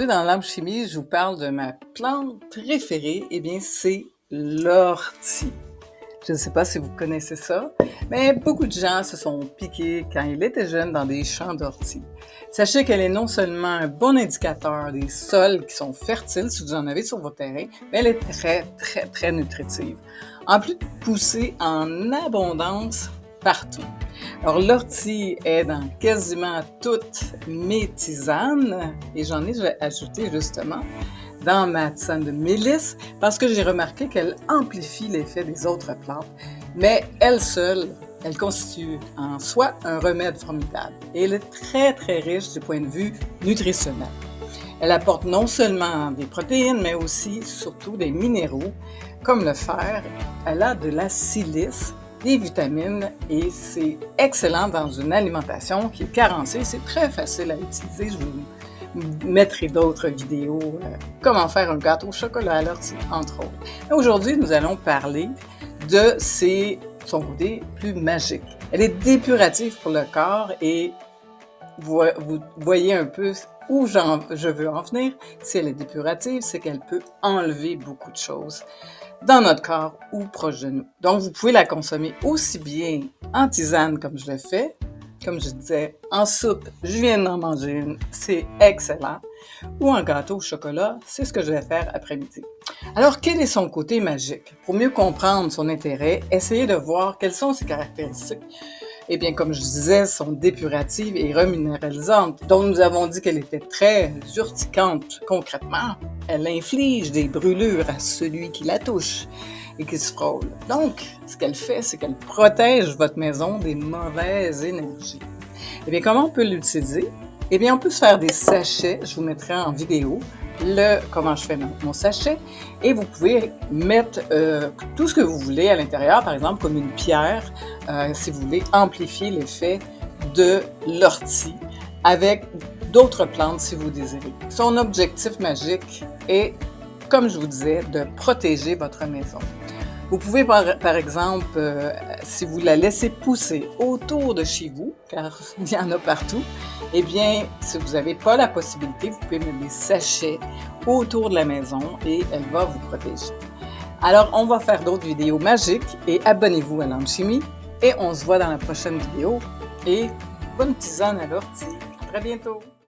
Aujourd'hui, dans l'Alchimie, je vous parle de ma plante préférée. Eh bien, c'est l'ortie. Je ne sais pas si vous connaissez ça, mais beaucoup de gens se sont piqués quand ils étaient jeunes dans des champs d'ortie. Sachez qu'elle est non seulement un bon indicateur des sols qui sont fertiles, si vous en avez sur votre terrain, mais elle est très nutritive. En plus de pousser en abondance partout. Alors, l'ortie est dans quasiment toutes mes tisanes et j'en ai ajouté justement dans ma tisane de mélisse parce que j'ai remarqué qu'elle amplifie l'effet des autres plantes, mais elle seule, elle constitue en soi un remède formidable et elle est très riche du point de vue nutritionnel. Elle apporte non seulement des protéines, mais aussi, surtout, des minéraux comme le fer. Elle a de la silice, des vitamines et c'est excellent dans une alimentation qui est carencée. C'est très facile à utiliser. Je vous mettrai d'autres vidéos, comment faire un gâteau au chocolat à l'ortie, entre autres. Mais aujourd'hui, nous allons parler de son côté plus magique. Elle est dépurative pour le corps et vous voyez un peu où je veux en venir. Si elle est dépurative, c'est qu'elle peut enlever beaucoup de choses dans notre corps ou proche de nous. Donc, vous pouvez la consommer aussi bien en tisane comme je le fais, comme je disais, en soupe, je viens d'en manger une, c'est excellent, ou en gâteau au chocolat, c'est ce que je vais faire après-midi. Alors, quel est son côté magique? Pour mieux comprendre son intérêt, essayez de voir quelles sont ses caractéristiques. Eh bien, comme je disais, sont dépuratives et reminéralisantes. Donc, nous avons dit qu'elle était très urticante. Concrètement, elle inflige des brûlures à celui qui la touche et qui se frôle. Donc, ce qu'elle fait, c'est qu'elle protège votre maison des mauvaises énergies. Eh bien, comment on peut l'utiliser? Eh bien, on peut se faire des sachets. Je vous mettrai en vidéo comment je fais mon sachet. Et vous pouvez mettre tout ce que vous voulez à l'intérieur, par exemple, comme une pierre, si vous voulez amplifier l'effet de l'ortie avec d'autres plantes si vous désirez. Son objectif magique est, comme je vous disais, de protéger votre maison. Vous pouvez, par exemple, si vous la laissez pousser autour de chez vous, car il y en a partout, eh bien, si vous n'avez pas la possibilité, vous pouvez mettre des sachets autour de la maison et elle va vous protéger. Alors, on va faire d'autres vidéos magiques et abonnez-vous à l'Alchimie et on se voit dans la prochaine vidéo. Et bonne tisane à l'ortie. À très bientôt!